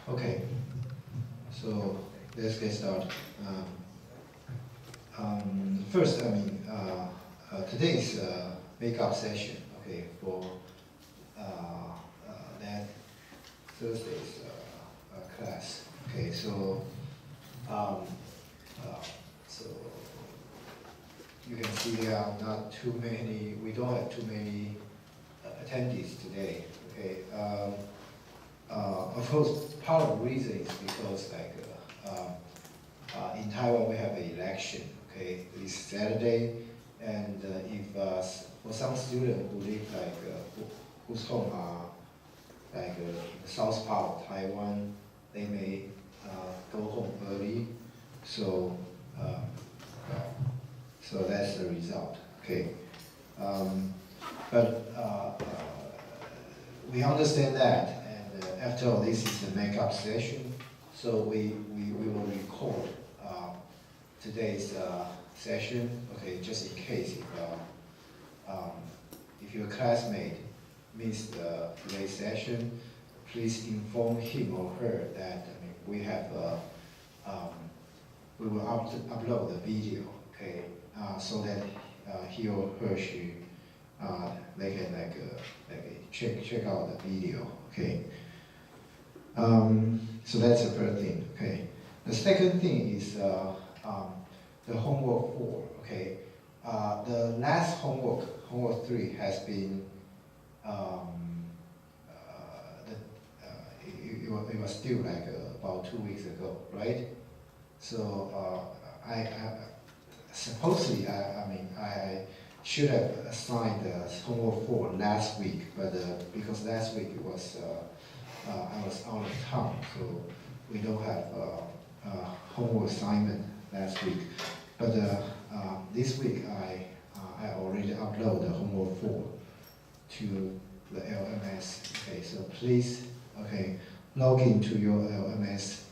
Okay, so let's get started. First, today's makeup session, okay, for that Thursday's class. Okay, so so you can see there are not too many. We don't have too many attendees today. Okay. Of course, part of the reason is because in Taiwan we have an election, okay, this Saturday, and if for some students who live whose home are in the south part of Taiwan, they may go home early, so so that's the result, okay. We understand that. After all, this is the makeup session, so we will record today's session. Okay, just in case if your classmate missed today's session, please inform him or her that we have we will upload the video. Okay, so that he or her they can check out the video. Okay. So that's the first thing, okay. The second thing is the homework 4, okay. The last homework 3 has been, it was still about 2 weeks ago, right? So I supposedly, I should have assigned the homework 4 last week, but because last week it was, I was out of town, so we don't have homework assignment last week. But this week I already uploaded the homework 4 to the LMS. Okay, so please, okay, log into your LMS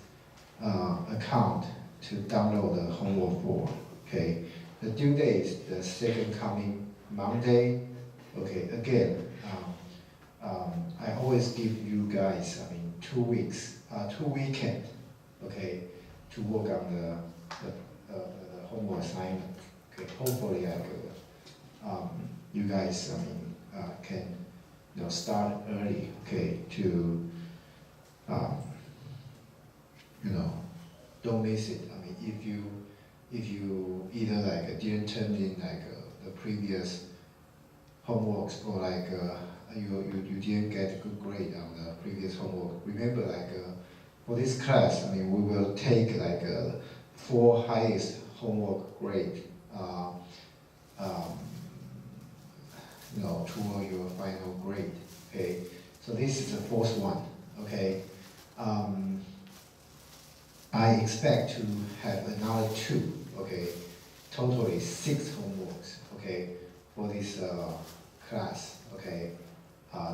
account to download the homework 4. Okay, the due date is the second coming Monday. Okay, again. I always give you guys, 2 weeks, 2 weekends, okay, to work on the homework assignment. Okay, hopefully you guys, can, start early, okay, to, don't miss it. If you either didn't turn in the previous homeworks or you didn't get a good grade on the previous homework. Remember, for this class, we will take 4 highest homework grade, toward your final grade. Okay, so this is the 4th one. Okay, I expect to have another 2. Okay, totally 6 homeworks. Okay, for this class. Okay.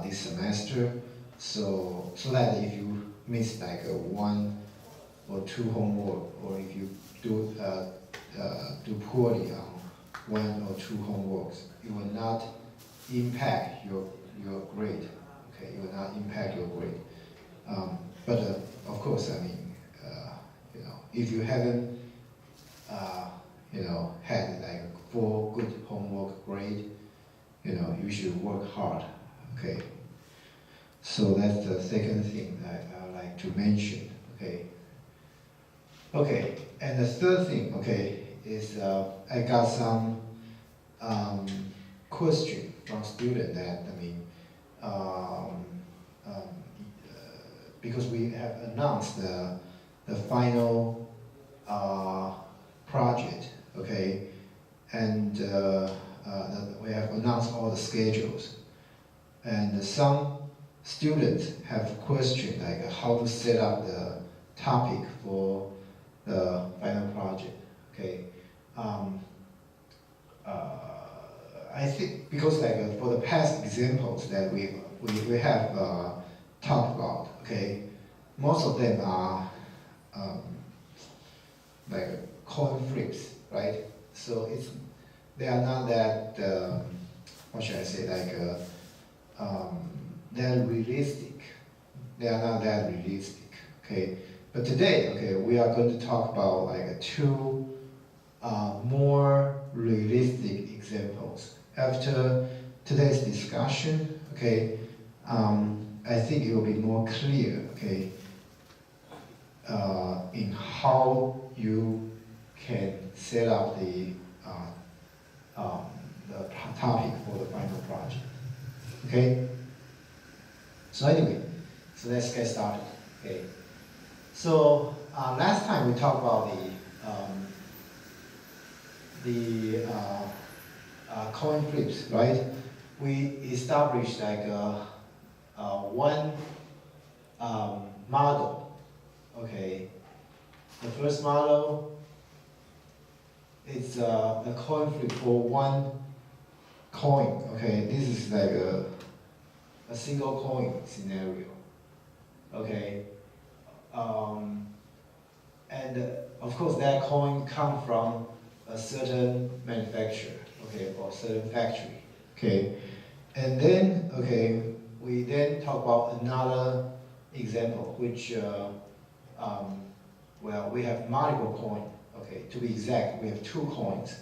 This semester, so that if you miss 1 or 2 homework, or if you do poorly on 1 or 2 homeworks, it will not impact your grade. Okay, it will not impact your grade. But of course, if you haven't had 4 good homework grade, you should work hard. Okay, so that's the second thing that I would like to mention. Okay. Okay, and the third thing, okay, is I got some question from students that because we have announced the final project, okay, and we have announced all the schedules. And some students have questioned how to set up the topic for the final project. Okay, I think because for the past examples that we have talked about, okay, most of them are coin flips, right? So they are not that what should I say that realistic. They are not that realistic. Okay, but today, okay, we are going to talk about like two more realistic examples. After today's discussion, okay, I think it will be more clear, okay, in how you can set up the topic for the final project. Okay. So anyway, so let's get started. Okay. So last time we talked about the coin flips, right? We established like one model. Okay. The first model is a coin flip for one coin. Okay, this is like a single coin scenario. Okay, and of course that coin comes from a certain manufacturer. Okay, or certain factory. Okay, and then okay, we then talk about another example, which well, we have multiple coins. Okay, to be exact, we have two coins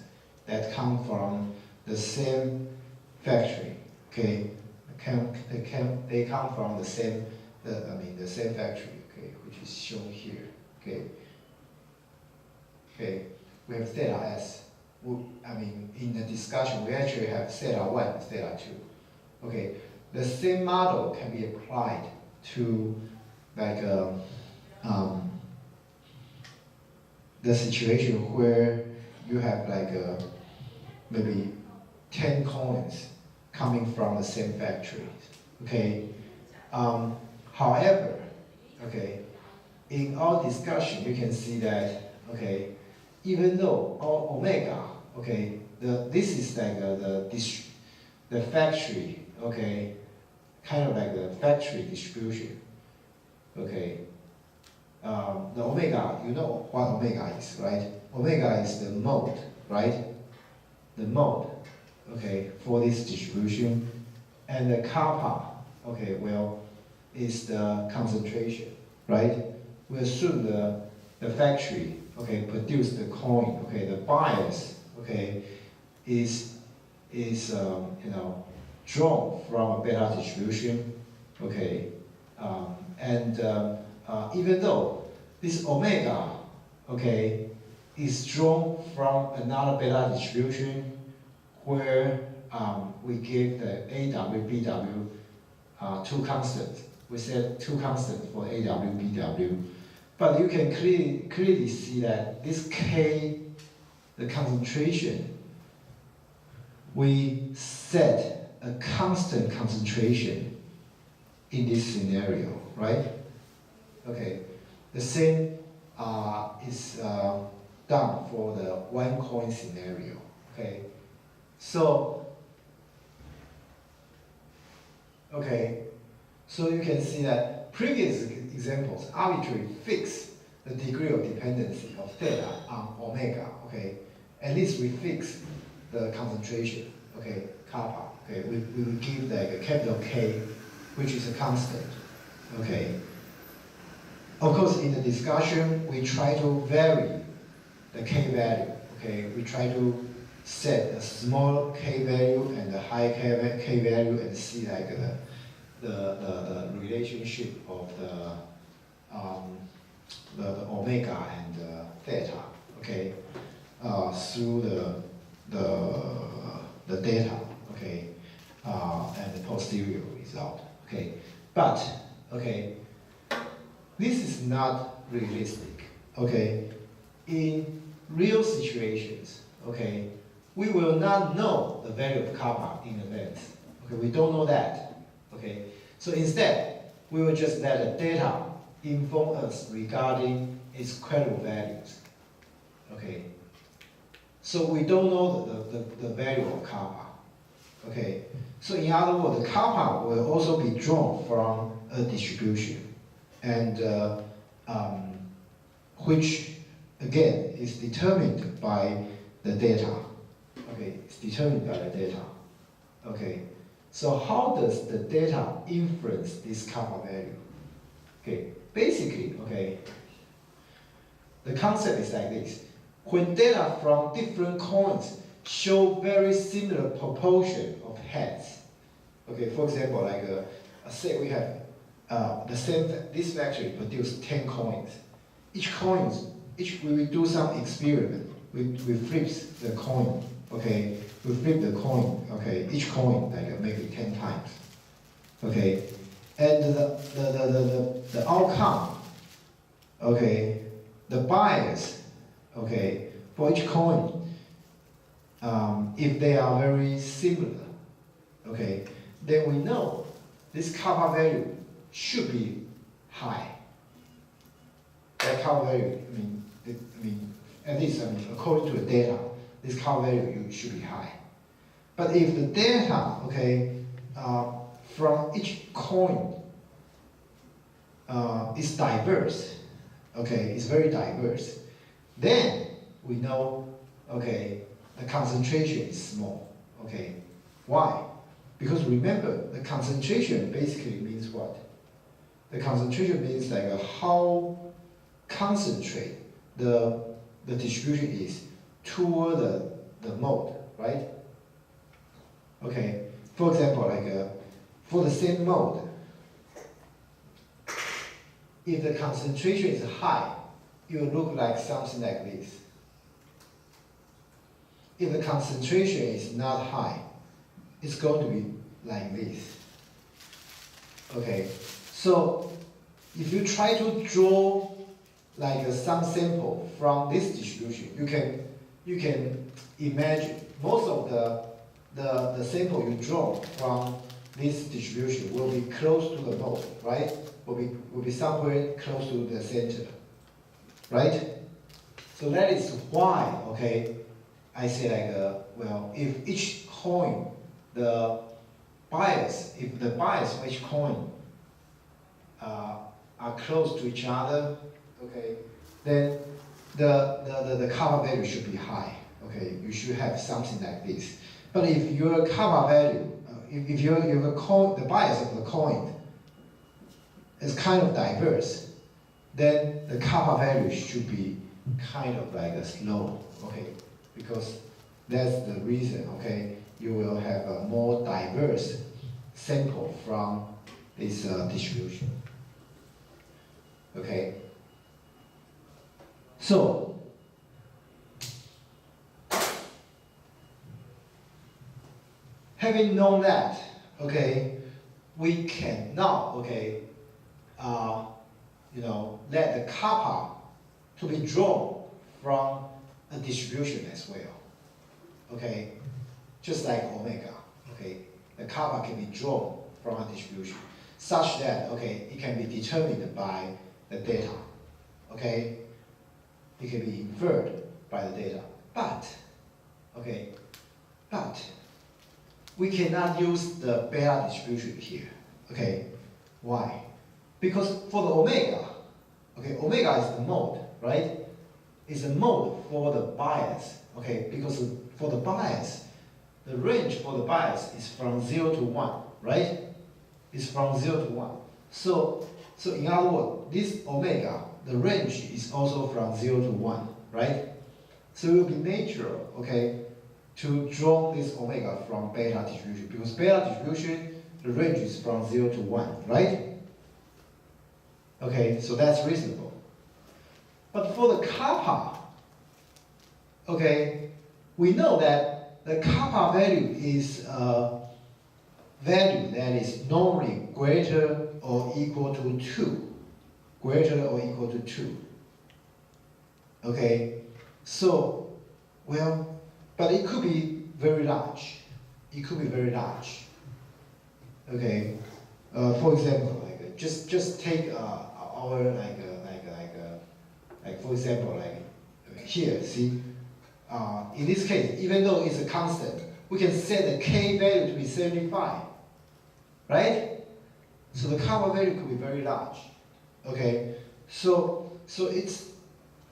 that come from the same factory. Okay, they come from the same, the same factory. Okay, which is shown here. Okay. Okay, we have theta S. In the discussion, we actually have theta 1, theta 2. Okay, the same model can be applied to like the situation where you have like maybe 10 coins coming from the same factory. Okay. However, okay, in our discussion, you can see that okay, even though our omega, okay, this is like the factory, okay, kind of like the factory distribution, okay. The omega, you know what omega is, right? Omega is the mode, right? The mode, okay, for this distribution. And the kappa, okay, well, is the concentration, right? We assume the factory, okay, produce the coin, okay, the bias, okay, is drawn from a beta distribution, okay, even though this omega, okay, is drawn from another beta distribution where we give the AW, BW two constants. We said two constants for AW, BW. But you can clearly see that this K, the concentration, we set a constant concentration in this scenario, right? Okay, the same is done for the one coin scenario. Okay, so you can see that previous examples arbitrarily fix the degree of dependency of theta on omega. Okay, at least we fix the concentration. Okay, kappa. Okay, we will give like a capital K, which is a constant. Okay. Of course, in the discussion, we try to vary the K value. Okay, we try to set a small K value and a high K value and see like the relationship of the omega and theta. Okay, through the data. Okay, and the posterior result. Okay, but okay. This is not realistic, okay? In real situations, okay, we will not know the value of kappa in advance. Okay, we don't know that, okay? So instead, we will just let the data inform us regarding its credible values, okay? So we don't know the value of kappa, okay? So in other words, the kappa will also be drawn from a distribution. And which again is determined by the data. Okay, it's determined by the data. Okay, so how does the data influence this kappa value? Okay, basically, okay, the concept is like this. When data from different coins show very similar proportion of heads, okay, for example, like say we have this factory produced 10 coins. Each we will do some experiment. We flip the coin, okay? We flip the coin, okay? Each coin like maybe 10 times, okay? And the outcome, okay? The bias, okay, for each coin, if they are very similar, okay, then we know this kappa value should be high. That kappa value, at least according to the data, this kappa value should be high. But if the data, okay, from each coin is diverse, okay, it's very diverse, then we know, okay, the concentration is small, okay. Why? Because remember, the concentration basically means what? The concentration means like how concentrate the distribution is toward the mode, right? Okay, for example, like for the same mode, if the concentration is high, it will look like something like this. If the concentration is not high, it's going to be like this. Okay, so if you try to draw like some sample from this distribution, you can imagine most of the sample you draw from this distribution will be close to the mode, right? Will be somewhere close to the center, right? So that is why, okay, I say like, well, if each coin, if the bias of each coin are close to each other, okay, then the kappa value should be high, okay? You should have something like this. But if your kappa value, if the bias of the coin is kind of diverse, then the kappa value should be kind of like low, okay? Because that's the reason, okay? You will have a more diverse sample from this distribution, okay? So, having known that, okay, we can now, okay, let the kappa to be drawn from a distribution as well, okay, just like omega, okay, the kappa can be drawn from a distribution such that, okay, it can be determined by the data, okay, it can be inferred by the data, but we cannot use the beta distribution here, okay, why? Because for the omega, okay, omega is the mode, right? It's a mode for the bias, okay, because for the bias, the range for the bias is from 0 to 1, right? It's from 0 to 1. So in other words, this omega, the range is also from 0 to 1, right? So it will be natural, okay, to draw this omega from beta distribution, because beta distribution, the range is from 0 to 1, right? Okay, so that's reasonable. But for the kappa, okay, we know that the kappa value is a value that is normally greater or equal to 2. Greater or equal to 2. Okay, so, well, but it could be very large. It could be very large. Okay, for example, like just take our like for example, like here, see, in this case, even though it's a constant, we can set the k value to be 75, right? So the kappa value could be very large. Okay, so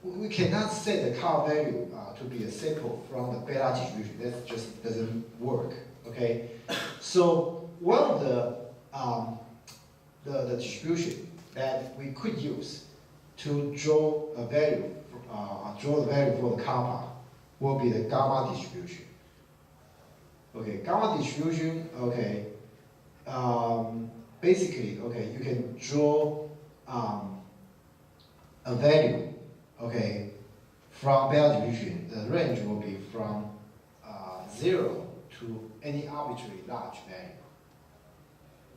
we cannot set the kappa value to be a sample from the beta distribution. That just doesn't work. Okay, so one of the distribution that we could use to draw a value, draw the value for the kappa will be the gamma distribution. Okay, gamma distribution, okay, basically, okay, you can draw a value, okay, from Bell distribution. The range will be from 0 to any arbitrary large value.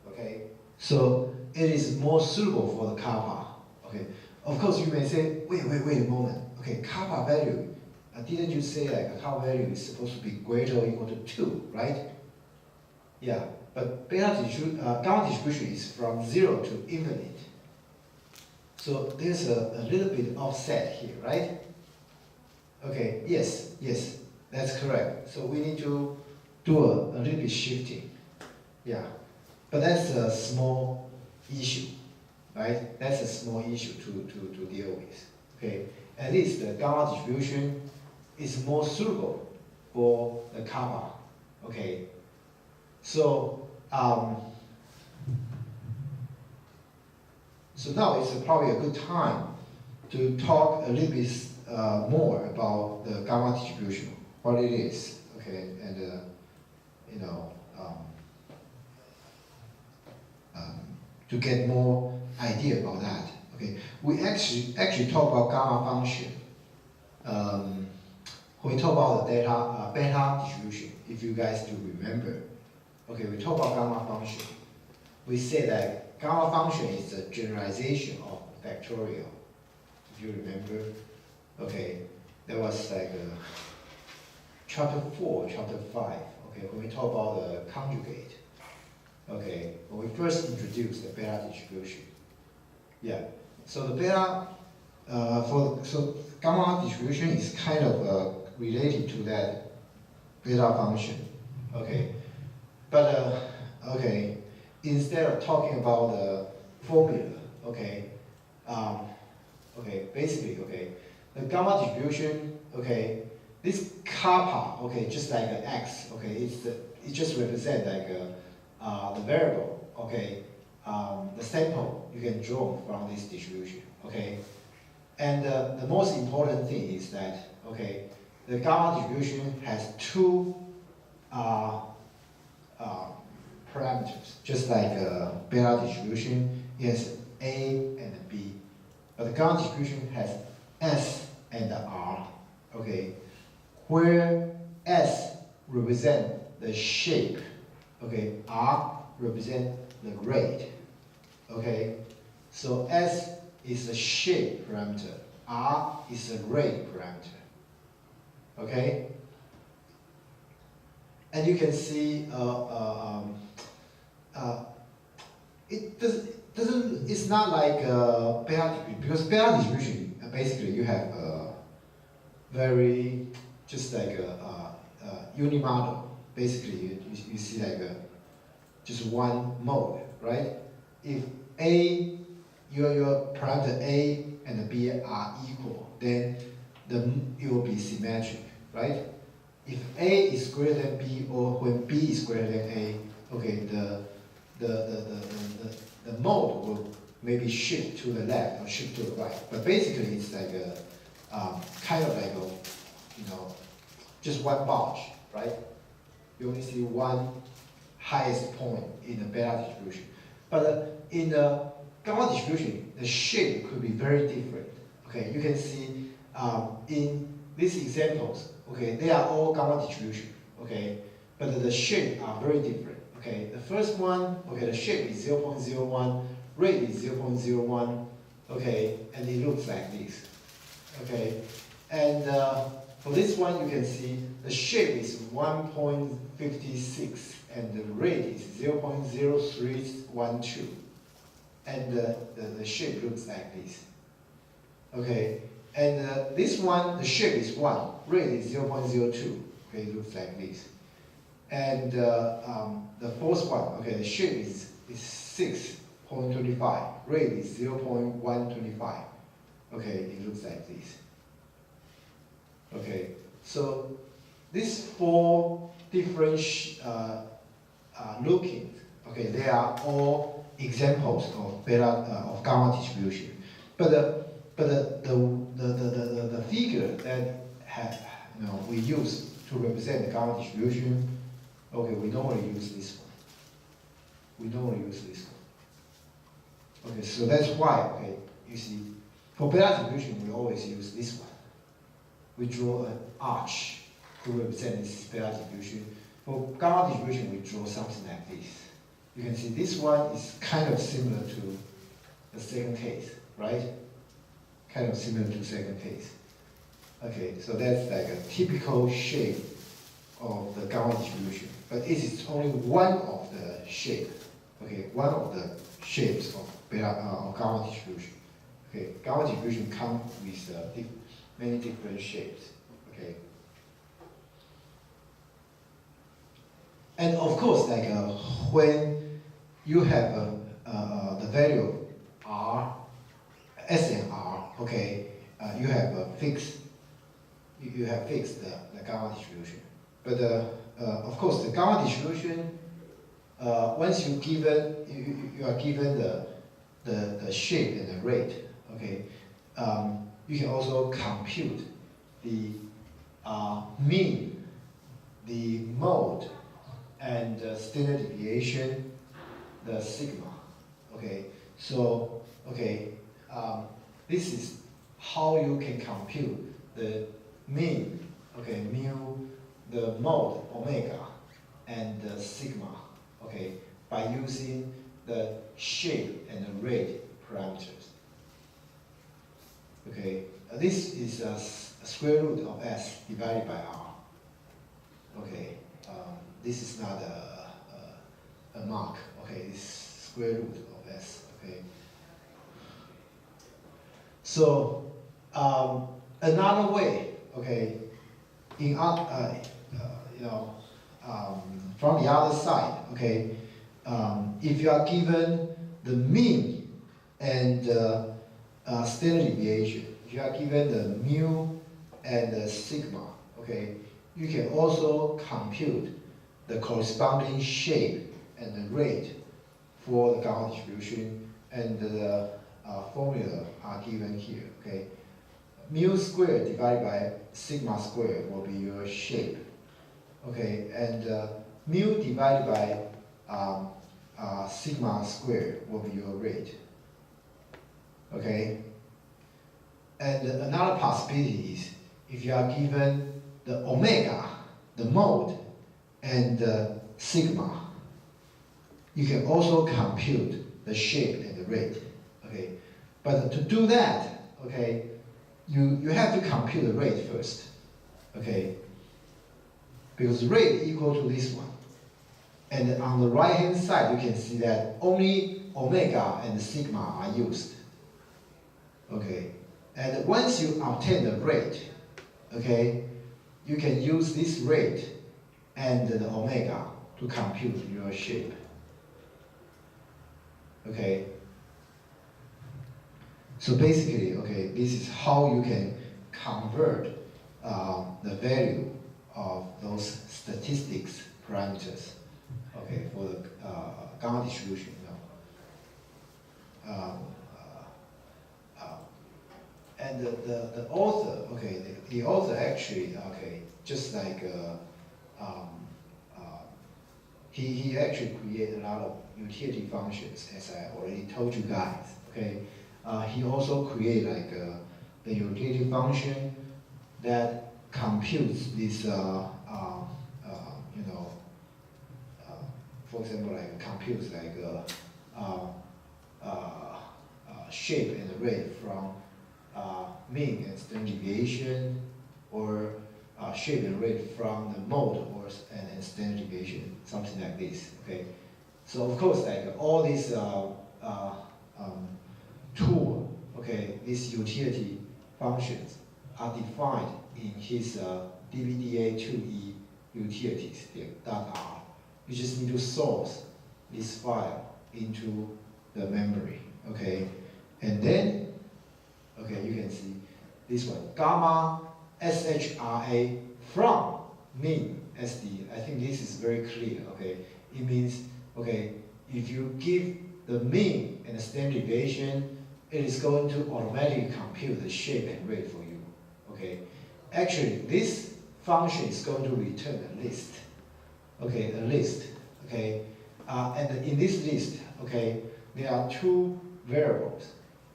Okay, so it is more suitable for the kappa. Okay, of course you may say, wait a moment. Okay, kappa value. Didn't you say like a kappa value is supposed to be greater or equal to 2, right? Yeah, but gamma distribution is from 0 to infinite. So there's a little bit offset here, right? Okay, yes, that's correct. So we need to do a little bit shifting. Yeah, but that's a small issue, right? That's a small issue to deal with. Okay, at least the gamma distribution is more suitable for the kappa. Okay, so so now it's probably a good time to talk a little bit more about the gamma distribution, what it is. Okay, and you know, to get more idea about that. Okay, we actually talk about gamma function. When we talk about the beta distribution, if you guys do remember. Okay, we talk about gamma function. We say that gamma function is a generalization of factorial. If you remember, okay, that was like chapter 4, chapter 5. Okay, when we talk about the conjugate. Okay, when we first introduced the beta distribution. Yeah, so the beta so gamma distribution is kind of related to that beta function. Okay, but okay, instead of talking about the formula, okay, basically, okay, the gamma distribution, okay, this kappa, okay, just like an x, okay, it just represents like the variable, okay, the sample you can draw from this distribution, okay, and the most important thing is that, okay, the gamma distribution has two parameters, just like beta distribution is A and B, but the gamma distribution has S and R, okay, where S represent the shape, okay, R represent the rate, okay, so S is a shape parameter, R is a rate parameter, okay, and you can see it's not like beta distribution, because beta distribution basically you have very just like a unimodel. Basically, you see like just one mode, right? If A, your parameter A and B are equal, then it will be symmetric, right? If A is greater than B, or when B is greater than A, okay, the mode will maybe shift to the left or shift to the right. But basically, it's like a kind of like a, just one bunch, right? You only see one highest point in the beta distribution. But in the gamma distribution, the shape could be very different. Okay, you can see in these examples, okay, they are all gamma distribution, okay, but the shape are very different. Okay, the first one, okay, the shape is 0.01, rate is 0.01, okay, and it looks like this, okay, and for this one you can see the shape is 1.56 and the rate is 0.0312, and the shape looks like this, okay, and this one, the shape is 1, rate is 0.02, okay, it looks like this. And the fourth one, okay, the shape is 6.25, rate is 0.125. Okay, it looks like this. Okay, so these four different lookings, okay, they are all examples of of gamma distribution. But the figure that we use to represent the gamma distribution, okay, we normally use this one. We normally use this one. Okay, so that's why, okay, you see, for beta distribution, we always use this one. We draw an arch to represent this beta distribution. For gamma distribution, we draw something like this. You can see this one is kind of similar to the second case, right? Kind of similar to the second case. Okay, so that's like a typical shape of the gamma distribution. But it is only one of the shape. Okay, one of the shapes of gamma distribution. Okay, gamma distribution comes with many different shapes. Okay, and of course, like when you have the value of r, s and r, okay, you have fixed the gamma distribution. But of course, the gamma distribution, once you are given the shape and the rate, okay, you can also compute the mean, the mode, and the standard deviation, the sigma. Okay, so this is how you can compute the mean, okay, mu, the mode omega, and the sigma, okay, by using the shape and the rate parameters. Okay, this is a square root of s divided by r. Okay, this is not a mark. Okay, it's square root of s. Okay. So another way, okay, from the other side, okay, if you are given the mean and standard deviation, if you are given the mu and the sigma, okay, you can also compute the corresponding shape and the rate for the gamma distribution, and the formula are given here. Okay, mu squared divided by sigma squared will be your shape. Okay, and mu divided by sigma squared will be your rate. Okay, and another possibility is if you are given the omega, the mode, and the sigma, you can also compute the shape and the rate. Okay, but to do that, okay, you have to compute the rate first. Okay, because rate equal to this one, and on the right hand side you can see that only omega and sigma are used. Okay, and once you obtain the rate, okay, you can use this rate and the omega to compute your shape. Okay, so basically, okay, this is how you can convert the value of those statistics parameters, okay, for the gamma distribution. And the author, okay, the author actually, okay, just like he actually created a lot of utility functions, as I already told you guys. Okay, he also created like the utility function that computes this, for example, like computes like shape and rate from mean and standard deviation, or shape and rate from the mode and standard deviation, something like this. Okay, so of course, like all these tool, okay, these utility functions are defined in his DBDA2E utilities.r. You just need to source this file into the memory. Okay, and then, okay, you can see this one, gamma SHRA from mean SD. I think this is very clear. Okay, it means, okay, if you give the mean and the standard deviation, it is going to automatically compute the shape and rate for you. Okay, actually this function is going to return a list. Okay, a list. Okay, and in this list, okay, there are two variables.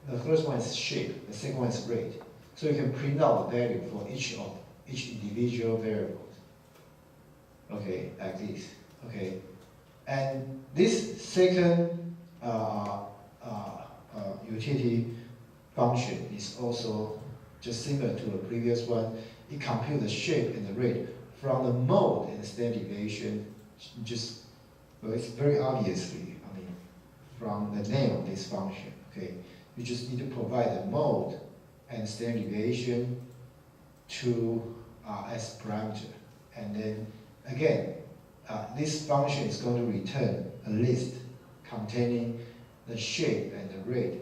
The first one is shape, the second one is rate. So you can print out the value for each individual variables. Okay, like this. Okay, and this second utility function is also just similar to the previous one. It computes the shape and the rate from the mode and the standard deviation. Just, well, it's very obviously, I mean, from the name of this function. Okay, you just need to provide the mode and standard deviation to as parameter, and then again, this function is going to return a list containing the shape and the rate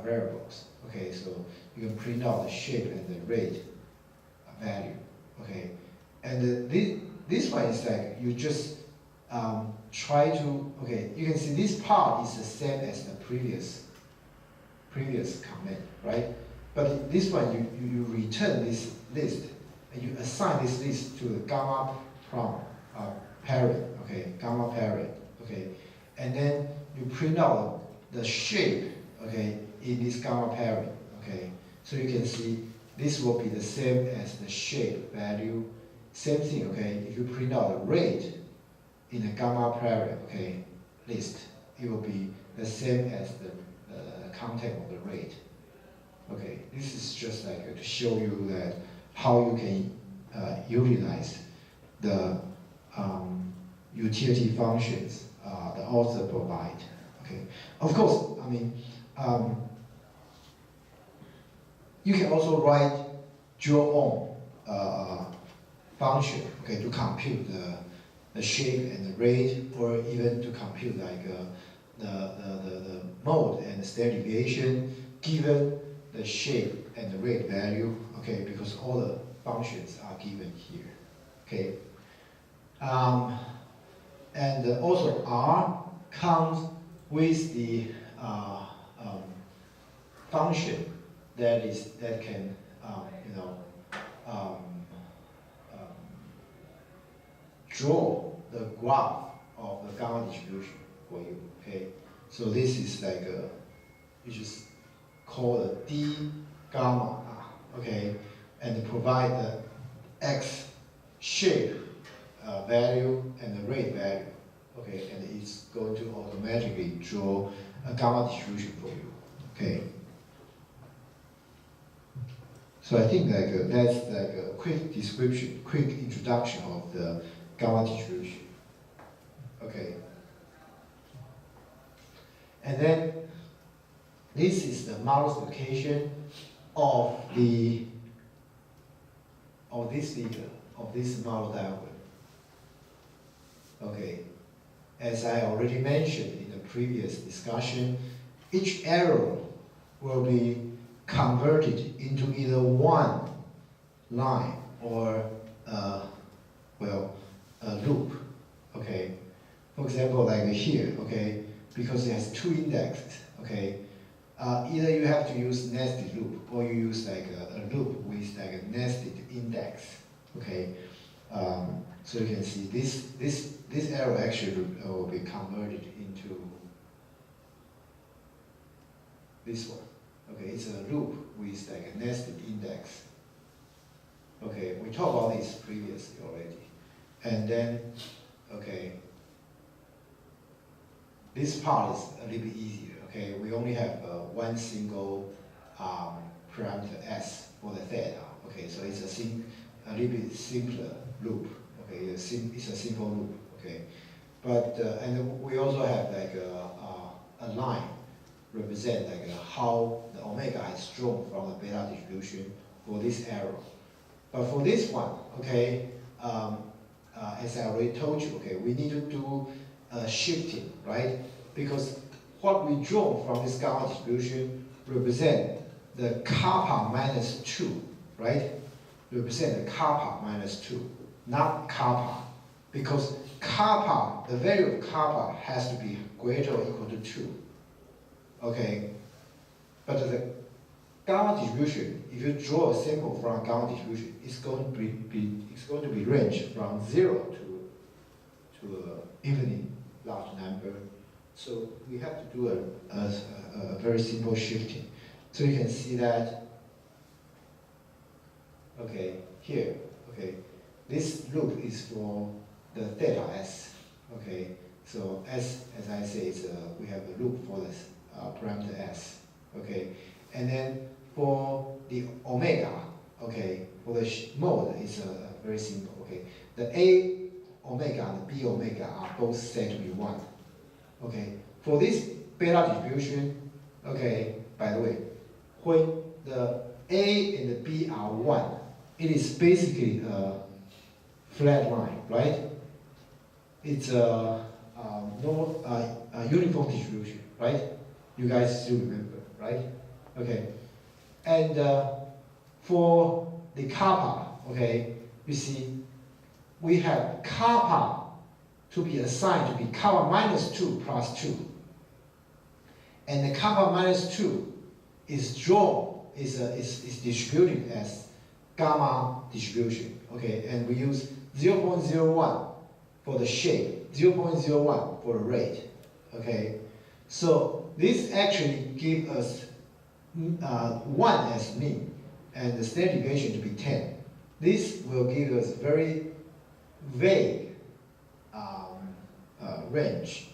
variables. Okay, so you can print out the shape and the rate value. Okay, and this one is like you just try to, okay, you can see this part is the same as the previous comment, right? But this one you return this list and you assign this list to the gamma parent, okay, gamma parent, okay, and then you print out the shape, okay, in this gamma parent, okay. So you can see this will be the same as the shape value. Same thing, okay. If you print out the rate in the gamma parent, okay, list, it will be the same as the content of the rate. Okay, this is just like to show you that how you can utilize the utility functions the author provide. Okay, of course, I mean, you can also write your own function, okay, to compute the shape and the rate, or even to compute like the mode and the standard deviation given the shape and the rate value, okay, because all the functions are given here, okay. And also R comes with the function that can draw the graph of the gamma distribution for you. Okay, so this is like you just call the d gamma, okay, and provide the x shape value and the rate value, okay, and it's going to automatically draw a gamma distribution for you, okay. So I think like that's like a quick description, quick introduction of the gamma distribution, okay. And then this is the model specification of this figure, of this model diagram. Okay, as I already mentioned in the previous discussion, each arrow will be converted into either one line or a loop. Okay, for example, like here, okay, because it has two indexes. Okay, either you have to use nested loop or you use like a loop with like a nested index. Okay, so you can see this arrow actually will be converted into this one. Okay, it's a loop with like a nested index. Okay, we talked about this previously already. And then, okay, this part is a little bit easier. Okay, we only have one single parameter s for the theta. Okay, so it's a little bit simpler loop. Okay, it's a simple loop. Okay, but and we also have like a line represent like how the omega is drawn from the beta distribution for this arrow. But for this one, okay, as I already told you, okay, we need to do shifting, right? Because what we draw from this gamma distribution represent the kappa minus 2, right? Represent the kappa minus 2, not kappa because kappa, the value of kappa has to be greater or equal to 2. Okay, but the gamma distribution, if you draw a sample from gamma distribution, it's going to be ranged from 0 to infinite large number. So we have to do a very simple shifting. So you can see that, okay, here, okay, this loop is for the theta s, okay. So s, as I say, is we have a loop for this parameter s, okay. And then for the omega, okay, for the mode, it's very simple, okay. The a omega and the b omega are both said to be 1, okay. For this beta distribution, okay, by the way, when the a and the b are 1, it is basically a flat line, right? It's a uniform distribution, right? You guys still remember, right? Okay. And for the kappa, okay, you see, we have kappa to be assigned to be kappa minus 2 plus 2. And the kappa minus 2 is drawn, is distributed as gamma distribution, okay? And we use 0.01 for the shape, 0.01 for the rate, okay? So this actually gives us 1 as mean, and the standard deviation to be 10. This will give us very vague range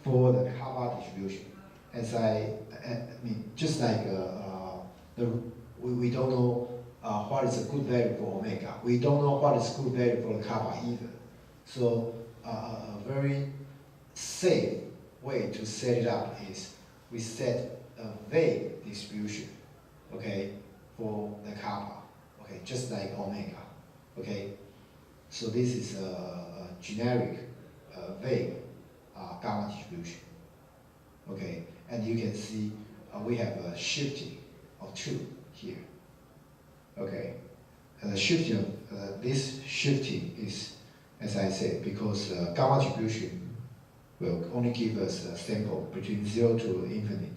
for the kappa distribution. As I mean, just like we don't know what is a good value for omega. We don't know what is good value for the kappa either. So a very safe way to set it up is we set a vague distribution, okay, for the kappa, okay, just like omega, okay. So this is a generic vague gamma distribution, okay. And you can see we have a shifting of 2 here, okay. And the shifting of this shifting is, as I said, because gamma distribution will only give us a sample between 0 to infinite.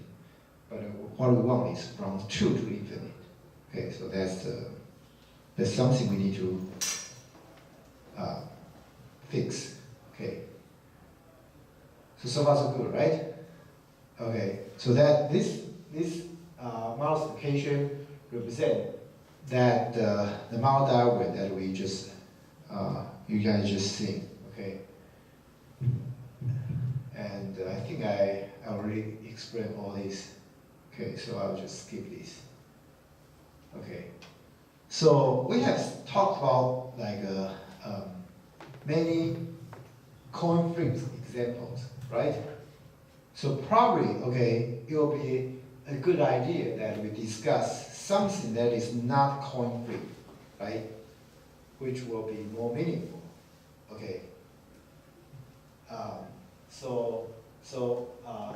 But what we want is from 2 to infinite. Okay, so that's something we need to fix. Okay. So far so good, right? Okay. So that this multiplication represent that the model diagram that we just you guys just seen. Okay. And I think I already explained all this. Okay, so I'll just skip this. Okay, so we have talked about like many coin flip examples, right? So probably, okay, it will be a good idea that we discuss something that is not coin flip, right? Which will be more meaningful, okay?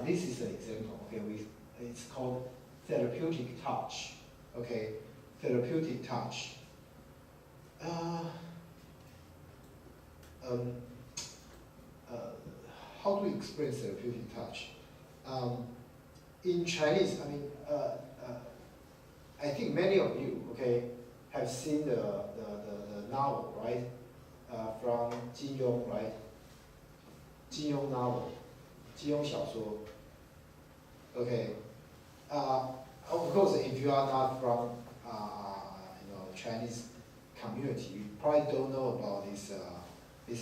This is an example, okay? It's called therapeutic touch, okay? Therapeutic touch. How do we explain therapeutic touch? In Chinese, I mean, I think many of you, okay, have seen the novel, right? From Jin Yong, right? Jin Yong novel, Jin Yong 小说. Okay. Of course, if you are not from Chinese community, you probably don't know about this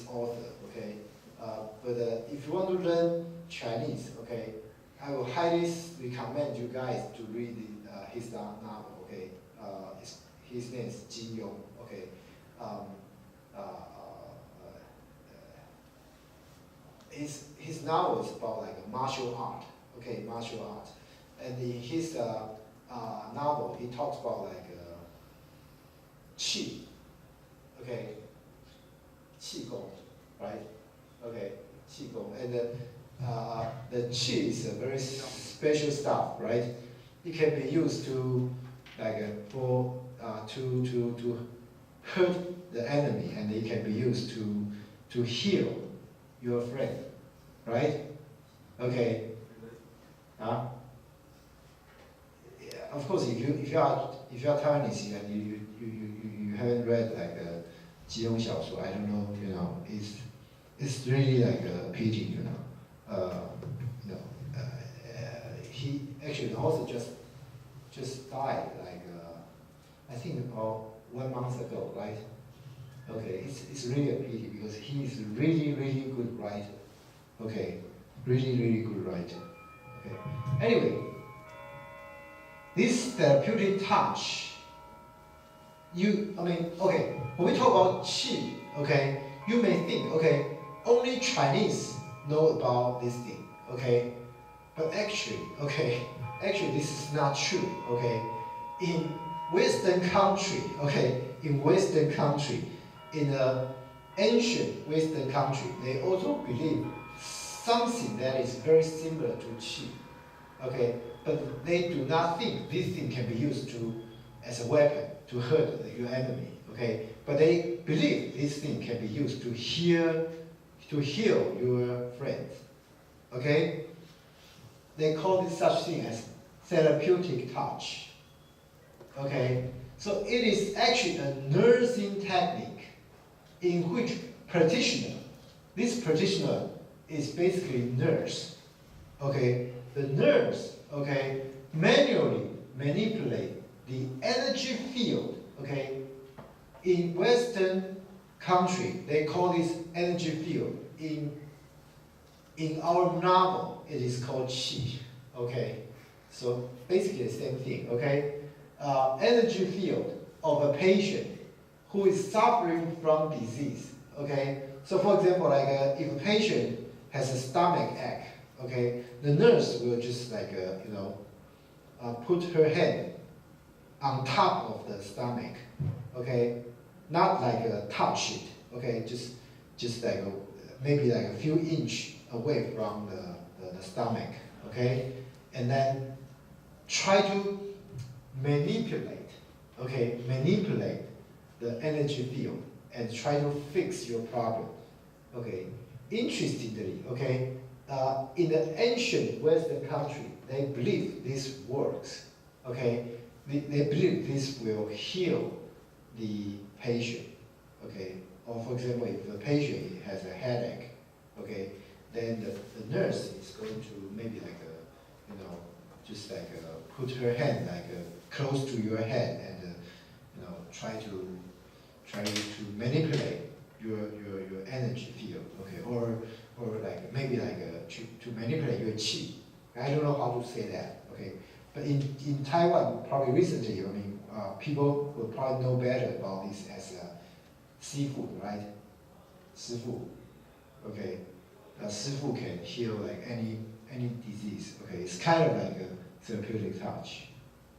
author. Okay. But if you want to learn Chinese, okay, I will highly recommend you guys to read his novel. Okay. His name is Jin Yong. Okay. His novel is about like a martial art. Okay, martial art. And in his novel, he talks about like qi. Okay, qi gong, right? Okay, qi gong. And the qi is a very special stuff, right? It can be used to like to hurt the enemy, and it can be used to to heal your friend, right? Okay. Huh? Yeah, of course, if you are Taiwanese and you haven't read like a 金庸小说, I don't know, it's really like a pity, he actually the author just died like I think about 1 month ago, right? Okay, it's really a pity because he is really good writer. Okay, really good writer. Okay. Anyway, this therapeutic touch, okay, when we talk about qi, okay, you may think, okay, only Chinese know about this thing, okay? But actually this is not true, okay? In Western country, in an ancient Western country, they also believe something that is very similar to qi, okay? But they do not think this thing can be used as a weapon to hurt your enemy, okay? But they believe this thing can be used to heal your friends, okay? They call this such thing as therapeutic touch, okay? So it is actually a nursing technique in which this practitioner is basically nurse, okay? The nurse, okay, manually manipulate the energy field, okay? In Western country, they call this energy field. In our novel, it is called qi, okay? So basically the same thing, okay? Energy field of a patient who is suffering from disease, okay? So for example, like if a patient has a stomach ache, okay, the nurse will just like, put her hand on top of the stomach, okay? Not like touch it, okay? Just like maybe like a few inches away from the stomach, okay? And then try to manipulate the energy field and try to fix your problem, okay? Interestingly, okay, in the ancient Western country, they believe this works, okay? They believe this will heal the patient, okay? Or for example, if the patient has a headache, okay, then the nurse is going to maybe like just like put her hand like close to your head and try to manipulate your energy field, okay, or like maybe like to manipulate your qi. I don't know how to say that, okay. But in Taiwan, probably recently, people will probably know better about this as seafood, right? Sifu, okay. Sifu can heal like any disease, okay. It's kind of like a therapeutic touch,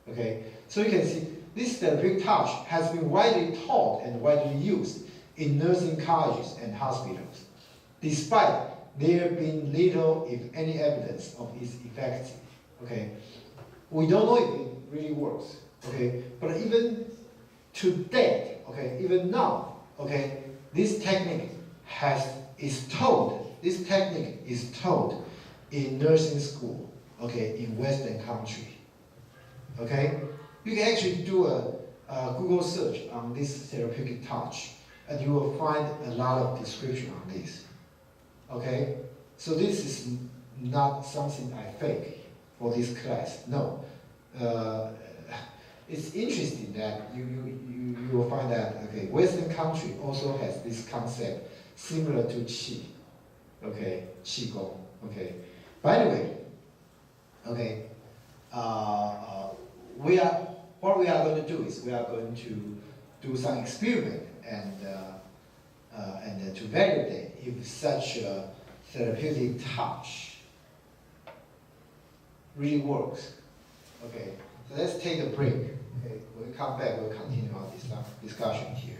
okay. So you can see this therapeutic touch has been widely taught and widely used in nursing colleges and hospitals, despite there being little, if any, evidence of its effectiveness, okay. We don't know if it really works, okay. But even to date, okay, even now, okay, this technique is taught in nursing school, okay, in Western country, okay. You can actually do a Google search on this therapeutic touch, and you will find a lot of description on this, okay. So this is not something I fake for this class. No, it's interesting that you will find that, okay, Western country also has this concept similar to qi, okay, qigong, okay. But anyway, okay, what we are going to do is we are going to do some experiment and to validate if such a therapeutic touch really works. Okay, so let's take a break. Okay, when we come back, we'll continue our discussion here.